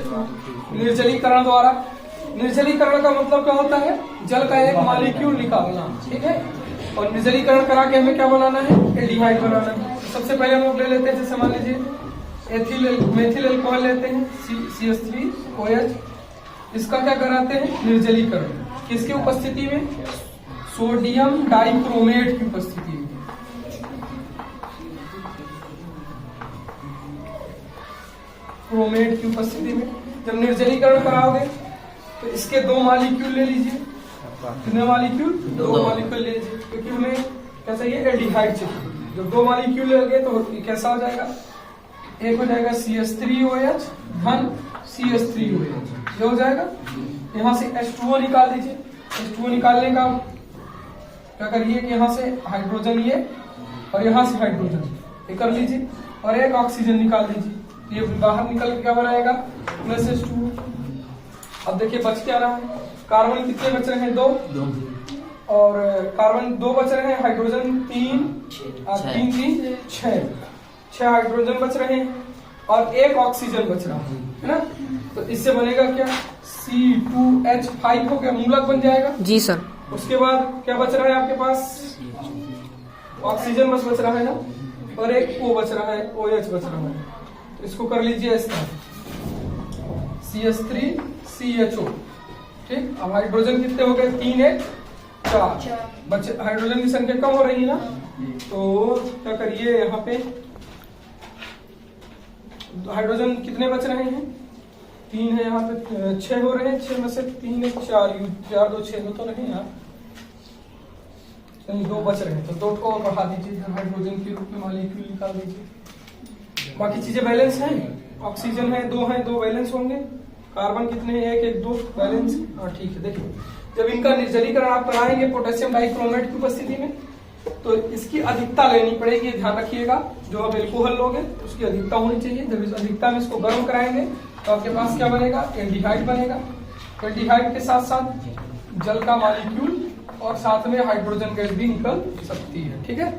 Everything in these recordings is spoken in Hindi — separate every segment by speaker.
Speaker 1: CH2 निर्जलीकरण द्वारा। निर्जलीकरण का मतलब क्या होता है? जल का एक मॉलिक्यूल निकालना, ठीक है। और निर्जलीकरण करा के हमें क्या बनाना है? एल्डिहाइड बनाना है। सबसे पहले हम लोग ले लेते हैं, जैसे मान लीजिए मेथिल अल्कोहल लेते हैं CH3OH। इसका क्या कराते हैं? निर्जलीकरण। किसकी उपस्थिति में? सोडियम डाइक्रोमेट की उपस्थिति में। क्रोमेट की उपस्थिति में जब निर्जलीकरण कराओगे तो इसके दो मॉलिक्यूल ले लीजिए। कितने मॉलिक्यूल? दो मॉलिक्यूल ले लीजिए, क्योंकि हमें क्या चाहिए? एल्डिहाइड चाहिए। जब दो मॉलिक्यूल लगे तो कैसा हो जाएगा? एक हो जाएगा CH3OH धन CH3OH, ये हो जाएगा। यहाँ से H2O निकाल दीजिए। H2O निकालने का क्या करिए कि यहाँ से हाइड्रोजन ये और यहाँ से हाइड्रोजन ये कर लीजिए और एक ऑक्सीजन निकाल दीजिए। ये बाहर निकल के क्या बनाएगा? +H2O। अब देखिए बच क्या रहा है? कार्बन कितने बच रहे हैं? दो। और कार्बन दो बच रहे हैं, हाइड्रोजन तीन, तीन तीन छह हाइड्रोजन बच रहे हैं और एक ऑक्सीजन बच रहा है ना। तो इससे बनेगा क्या? C2H5 हो गया, मूलक बन जाएगा।
Speaker 2: जी सर।
Speaker 1: उसके बाद क्या बच रहा है आपके पास? ऑक्सीजन बच रहा है ना, और एक O बच रहा है, OH बच रहा है। तो इसको कर लीजिए इस तरह CH3CHO, ठीक। अब हाइड्रोजन कितने हो गए? 3 1 4 बच्चे। हाइड्रोजन की संख्या कम हो रही है ना, तो क्या करिए यहाँ पे हाइड्रोजन कितने बच रहे हैं? 3 है, यहाँ पे 6 हो रहे हैं। 6 में से 3 1 4 4 2 6 तो नहीं यार, दो बच रहे हैं, तो दो को बढ़ा दीजिए, हाइड्रोजन के रूप में मॉलिक्यूल निकाल दीजिए। बाकी चीजें बैलेंस हैं। ऑक्सीजन है, दो बैलेंस होंगे। कार्बन कितने हैं? 1 1 2 बैलेंस। हाँ ठीक है। देखिए जब इनका निर्जलीकरण आप कराएंगे पोटेशियम डाइक्रोमेट की उपस्थिति में, तो इसकी अधिकता लेनी पड़ेगी, ध्यान रखिएगा। जो आप एल्कोहल लोगे उसकी अधिकता होनी चाहिए। जब इस अधिकता में इसको गर्म कराएंगे तो आपके पास क्या बनेगा? एल्डिहाइड बनेगा। एल्डिहाइड के साथ साथ जल का मॉलिक्यूल और साथ में हाइड्रोजन गैस भी निकल सकती है, ठीक है।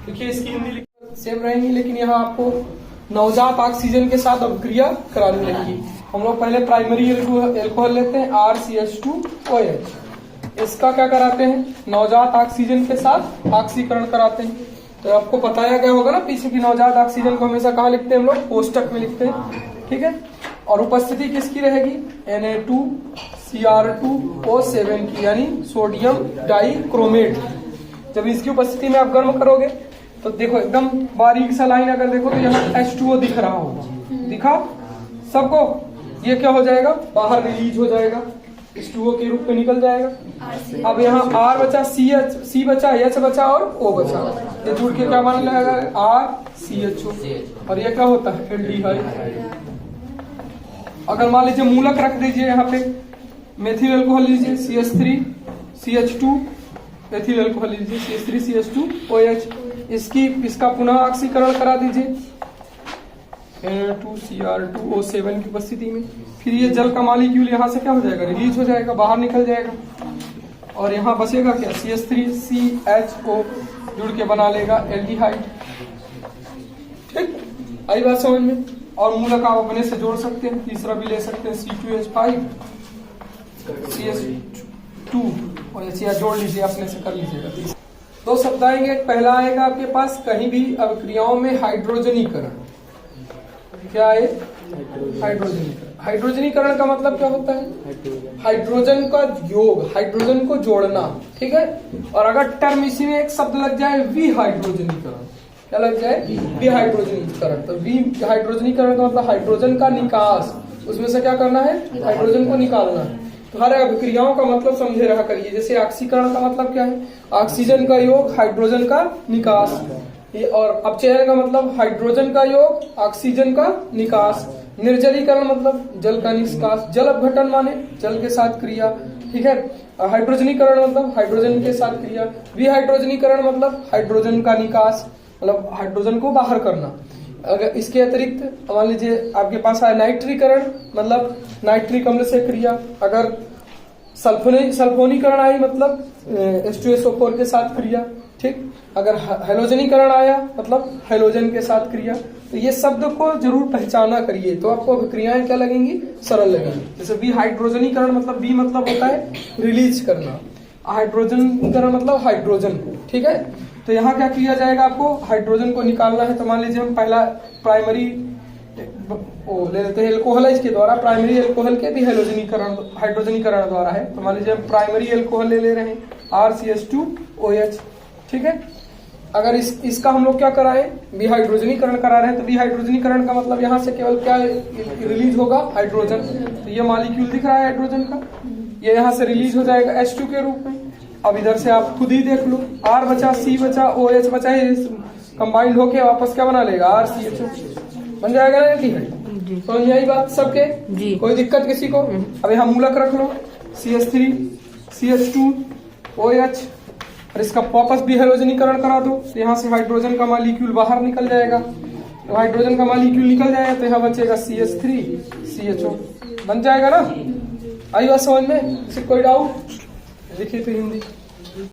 Speaker 1: देखिए इसकी हिंदी सेम रहेंगी, लेकिन यहाँ आपको नवजात ऑक्सीजन के साथ अभिक्रिया करानी रहेगी। हम लोग पहले प्राइमरी एल्कोहल लेते हैं RCH2OH। इसका क्या कराते हैं? नवजात ऑक्सीजन के साथ ऑक्सीकरण कराते हैं। तो आपको बताया गया होगा ना पीछे की नवजात ऑक्सीजन को हमेशा कहाँ लिखते हैं हम लोग? कोष्टक में लिखते हैं, ठीक है। और उपस्थिति किसकी रहेगी? Na2Cr2O7 की, यानी सोडियम डाइक्रोमेट। जब इसकी उपस्थिति में आप गर्म करोगे तो देखो एकदम बारीक सा लाइन अगर देखो तो यहाँ H2O दिख रहा होगा, दिखा सबको? ये क्या हो जाएगा? बाहर रिलीज हो जाएगा, H2O के रूप में निकल जाएगा। अब यहाँ R बचा, C बचा, H बचा और O बचा। ये जुड़ के क्या बन जाएगा? RCHO। और ये क्या होता है? एल्डिहाइड। अगर मान लीजिए मूलक रख दीजिए यहाँ पे, मेथिल अल्कोहल लीजिए CH3CH2, मेथिल अल्कोहल लीजिए CH3CH2OH। इसका पुनः ऑक्सीकरण करा दीजिए Na2Cr2O7 की उपस्थिति में। फिर ये जल का मॉलिक्यूल यहाँ से क्या हो जाएगा? रिलीज हो जाएगा, बाहर निकल जाएगा। और यहाँ बचेगा क्या? CH3CHO जुड़ के बना लेगा एल्डिहाइड, ठीक। आई बात समझ में? और मूलक आप अपने से जोड़ सकते हैं, तीसरा भी ले सकते हैं C2H5 CH2 और ऐसे जोड़ लीजिए, अपने से कर लीजिएगा। दो शब्द आएंगे। पहला आएगा आपके पास कहीं भी अभिक्रियाओं में हाइड्रोजनीकरण। क्या है? हाइड्रोजनीकरण। हाइड्रोजनीकरण का मतलब क्या होता है? हाइड्रोजन का योग, हाइड्रोजन को जोड़ना, ठीक है। और अगर टर्म इसी में एक शब्द लग जाए विहाइड्रोजनीकरण, क्या लग जाए? विहाइड्रोजनीकरण। तो विहाइड्रोजनीकरण का मतलब हाइड्रोजन का निकास, उसमें से क्या करना है? हाइड्रोजन को निकालना है। तो हर अभिक्रियाओं का मतलब समझे रहा करिए। जैसे ऑक्सीकरण का मतलब क्या है? ऑक्सीजन का योग, हाइड्रोजन का निकास। और अपचयन का मतलब हाइड्रोजन का योग, ऑक्सीजन का निकास। निर्जलीकरण मतलब जल का निष्कास। जल अपघटन माने जल के साथ क्रिया, ठीक है। हाइड्रोजनीकरण मतलब हाइड्रोजन के साथ क्रिया। विहाइड्रोजनीकरण मतलब हाइड्रोजन का निकास, मतलब हाइड्रोजन को बाहर करना। अगर इसके अतिरिक्त मान लीजिए आपके पास है नाइट्रीकरण, मतलब नाइट्रिक अम्ल से क्रिया। अगर सल्फोनीकरण आई मतलब H2SO4 के साथ क्रिया। ठीक। अगर हैलोजनीकरण आया मतलब हैलोजन के साथ क्रिया, तो ये शब्द को जरूर पहचाना करिए, तो आपको अभिक्रियाएं क्या लगेंगी, सरल लगेंगी। जैसे विहाइड्रोजनीकरण मतलब वी मतलब होता है रिलीज करना, हाइड्रोजनीकरण मतलब हाइड्रोजन को, ठीक है। तो यहाँ क्या किया जाएगा, आपको हाइड्रोजन को निकालना है। तो मान लीजिए हम पहला प्राइमरी ले लेते हैं एल्कोहलाइज के द्वारा, प्राइमरी एल्कोहल के भी हाइड्रोजनीकरण द्वारा है। तो मान लीजिए हम प्राइमरी एल्कोहल ले रहे हैं RCH2OH, ठीक है। अगर इसका हम लोग क्या कराएं, विहाइड्रोजनीकरण करा रहे हैं, तो विहाइड्रोजनीकरण का मतलब यहाँ से केवल क्या रिलीज होगा, हाइड्रोजन। तो ये मॉलिक्यूल दिख रहा है हाइड्रोजन का, ये यहाँ से रिलीज हो जाएगा H2 के रूप में। अब इधर से आप खुद ही देख लो, R बचा, C बचा, OH बचा, कंबाइंड होके वापस क्या बना लेगा, RCHO बन जाएगा ना, ठीक है। तो यही बात सबके, कोई दिक्कत किसी को। अब यहाँ मूलक रख लो, CH3 CH2 OH, और इसका वापस भी हैलोजनीकरण करा दो, तो यहाँ से हाइड्रोजन का मॉलिक्यूल बाहर निकल जाएगा। तो हाइड्रोजन का मॉलिक्यूल निकल जाएगा तो यहाँ बचेगा CH3 CHO, बन जाएगा ना। आई बात समझ में, कोई डाउट? लिखिए तो हिंदी।